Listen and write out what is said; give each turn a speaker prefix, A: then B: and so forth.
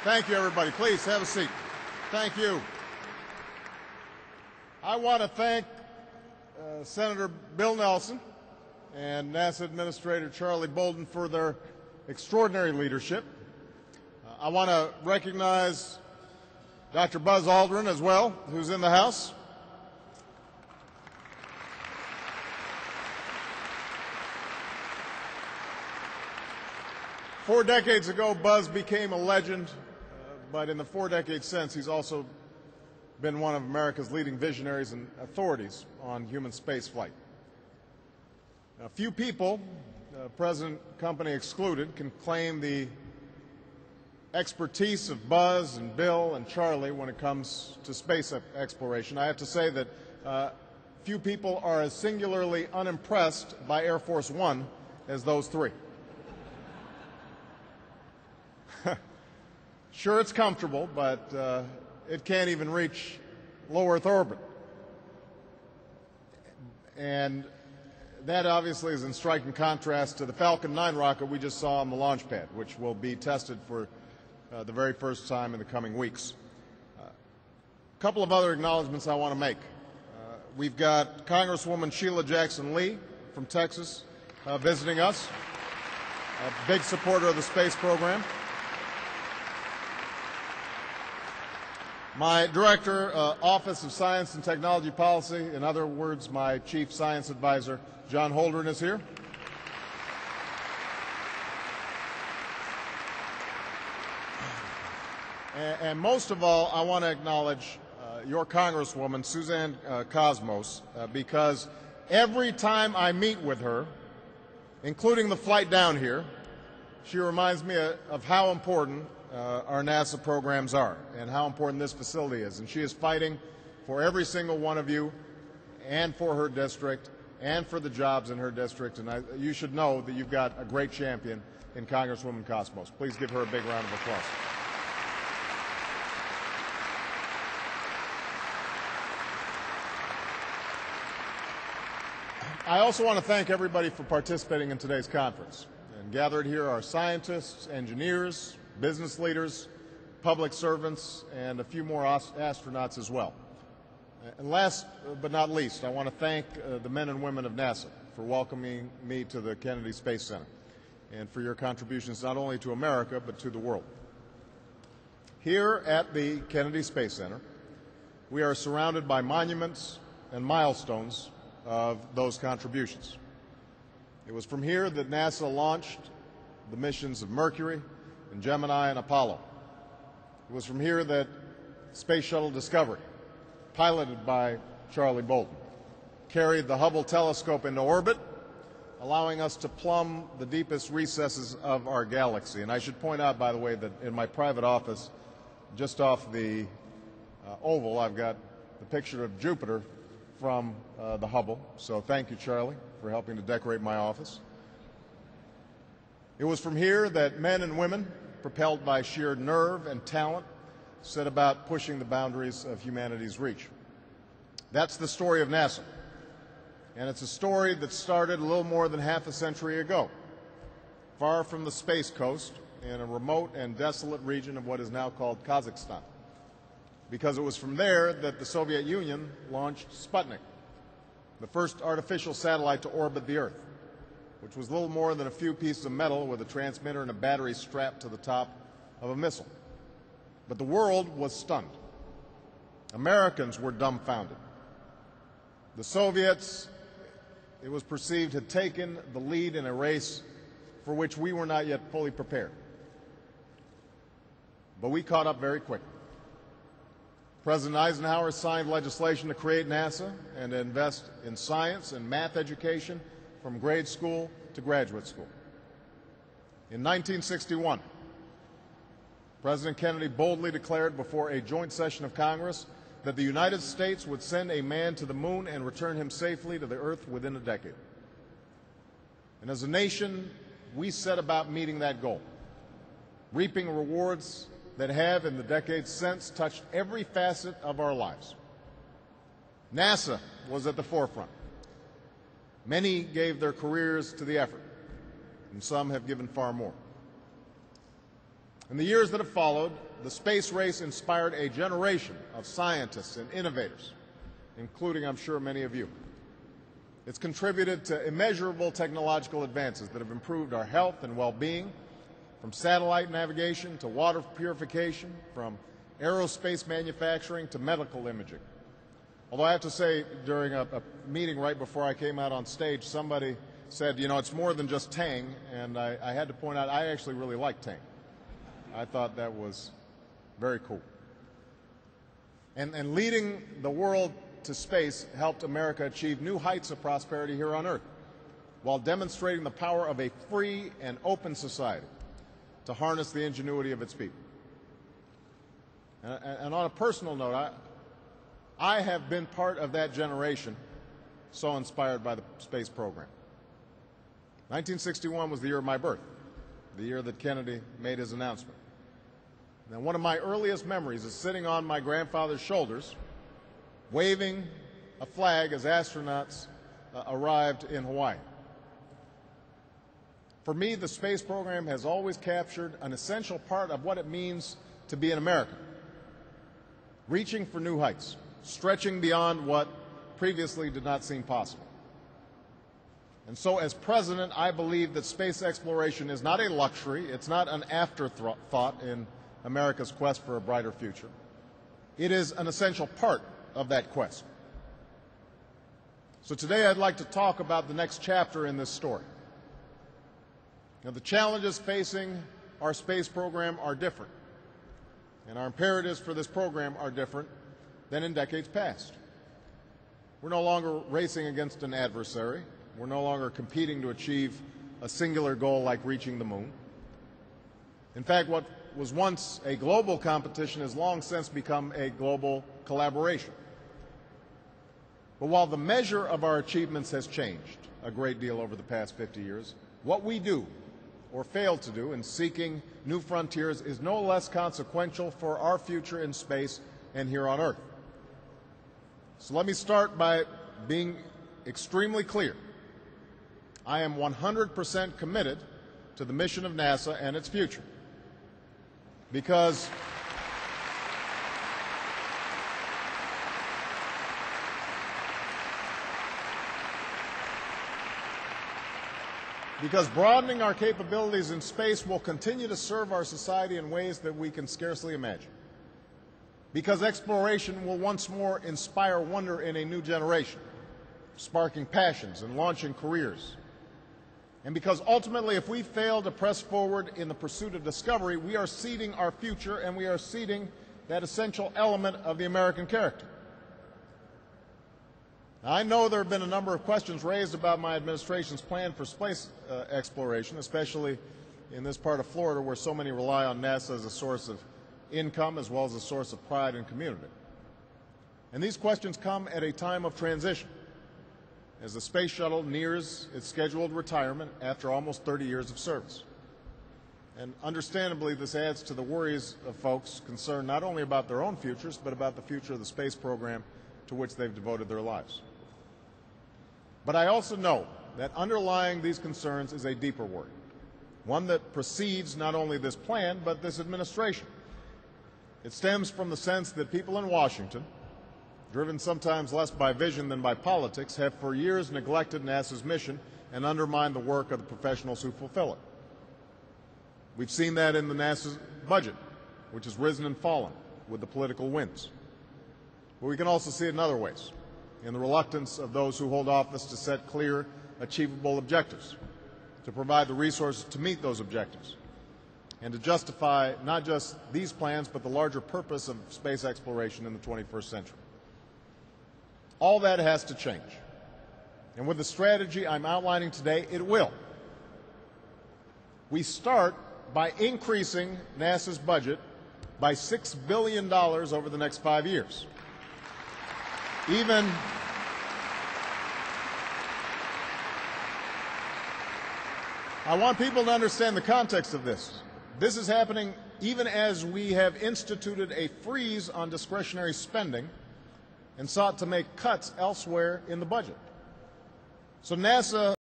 A: Thank you, everybody. Please have a seat. Thank you. I want to thank Senator Bill Nelson and NASA Administrator Charlie Bolden for their extraordinary leadership. I want to recognize Dr. Buzz Aldrin as well, who's in the House. Four decades ago, Buzz became a legend, but in the 4 decades since, he's also been one of America's leading visionaries and authorities on human spaceflight. A few people, President Company excluded, can claim the expertise of Buzz and Bill and Charlie when it comes to space exploration. I have to say that few people are as singularly unimpressed by Air Force One as those three. Sure, it's comfortable, but it can't even reach low Earth orbit. And that obviously is in striking contrast to the Falcon 9 rocket we just saw on the launch pad, which will be tested for the very first time in the coming weeks. A couple of other acknowledgments I want to make. We've got Congresswoman Sheila Jackson Lee from Texas visiting us, a big supporter of the space program. My Director, Office of Science and Technology Policy, in other words, my Chief Science Advisor, John Holdren, is here. And most of all, I want to acknowledge your Congresswoman, Suzanne Cosmos, because every time I meet with her, including the flight down here, she reminds me of how important our NASA programs are and how important this facility is. And she is fighting for every single one of you and for her district and for the jobs in her district. And you should know that you've got a great champion in Congresswoman Cosmos. Please give her a big round of applause. I also want to thank everybody for participating in today's conference. And gathered here are scientists, engineers, business leaders, public servants, and a few more astronauts as well. And last but not least, I want to thank the men and women of NASA for welcoming me to the Kennedy Space Center and for your contributions not only to America but to the world. Here at the Kennedy Space Center, we are surrounded by monuments and milestones of those contributions. It was from here that NASA launched the missions of Mercury and Gemini and Apollo. It was from here that Space Shuttle Discovery, piloted by Charlie Bolden, carried the Hubble telescope into orbit, allowing us to plumb the deepest recesses of our galaxy. And I should point out, by the way, that in my private office, just off the Oval, I've got the picture of Jupiter from the Hubble. So thank you, Charlie, for helping to decorate my office. It was from here that men and women, propelled by sheer nerve and talent, set about pushing the boundaries of humanity's reach. That's the story of NASA. And it's a story that started a little more than half a century ago, far from the Space Coast in a remote and desolate region of what is now called Kazakhstan. Because it was from there that the Soviet Union launched Sputnik, the first artificial satellite to orbit the Earth, which was little more than a few pieces of metal with a transmitter and a battery strapped to the top of a missile. But the world was stunned. Americans were dumbfounded. The Soviets, it was perceived, had taken the lead in a race for which we were not yet fully prepared. But we caught up very quickly. President Eisenhower signed legislation to create NASA and to invest in science and math education from grade school to graduate school. In 1961, President Kennedy boldly declared before a joint session of Congress that the United States would send a man to the moon and return him safely to the Earth within a decade. And as a nation, we set about meeting that goal, reaping rewards that have, in the decades since, touched every facet of our lives. NASA was at the forefront. Many gave their careers to the effort, and some have given far more. In the years that have followed, the space race inspired a generation of scientists and innovators, including, I'm sure, many of you. It's contributed to immeasurable technological advances that have improved our health and well-being, from satellite navigation to water purification, from aerospace manufacturing to medical imaging. Although I have to say, during a meeting right before I came out on stage, somebody said, it's more than just Tang, and I had to point out I actually really like Tang. I thought that was very cool. And leading the world to space helped America achieve new heights of prosperity here on Earth, while demonstrating the power of a free and open society to harness the ingenuity of its people. And on a personal note, I have been part of that generation so inspired by the space program. 1961 was the year of my birth, the year that Kennedy made his announcement. Now, one of my earliest memories is sitting on my grandfather's shoulders, waving a flag as astronauts arrived in Hawaii. For me, the space program has always captured an essential part of what it means to be an American, reaching for new heights, stretching beyond what previously did not seem possible. And so, as president, I believe that space exploration is not a luxury, it's not an afterthought in America's quest for a brighter future. It is an essential part of that quest. So today I'd like to talk about the next chapter in this story. Now, the challenges facing our space program are different, and our imperatives for this program are different than in decades past. We're no longer racing against an adversary. We're no longer competing to achieve a singular goal like reaching the moon. In fact, what was once a global competition has long since become a global collaboration. But while the measure of our achievements has changed a great deal over the past 50 years, what we do or fail to do in seeking new frontiers is no less consequential for our future in space and here on Earth. So let me start by being extremely clear. I am 100% committed to the mission of NASA and its future. Because broadening our capabilities in space will continue to serve our society in ways that we can scarcely imagine. Because exploration will once more inspire wonder in a new generation, sparking passions and launching careers. And because ultimately, if we fail to press forward in the pursuit of discovery, we are ceding our future and we are ceding that essential element of the American character. Now, I know there have been a number of questions raised about my administration's plan for space exploration, especially in this part of Florida where so many rely on NASA as a source of income as well as a source of pride and community. And these questions come at a time of transition, as the space shuttle nears its scheduled retirement after almost 30 years of service. And understandably, this adds to the worries of folks concerned not only about their own futures, but about the future of the space program to which they've devoted their lives. But I also know that underlying these concerns is a deeper worry, one that precedes not only this plan, but this administration. It stems from the sense that people in Washington, driven sometimes less by vision than by politics, have for years neglected NASA's mission and undermined the work of the professionals who fulfill it. We've seen that in the NASA's budget, which has risen and fallen with the political winds. But we can also see it in other ways, in the reluctance of those who hold office to set clear, achievable objectives, to provide the resources to meet those objectives, and to justify not just these plans, but the larger purpose of space exploration in the 21st century. All that has to change. And with the strategy I'm outlining today, it will. We start by increasing NASA's budget by $6 billion over the next 5 years. I want people to understand the context of this. This is happening even as we have instituted a freeze on discretionary spending and sought to make cuts elsewhere in the budget. So NASA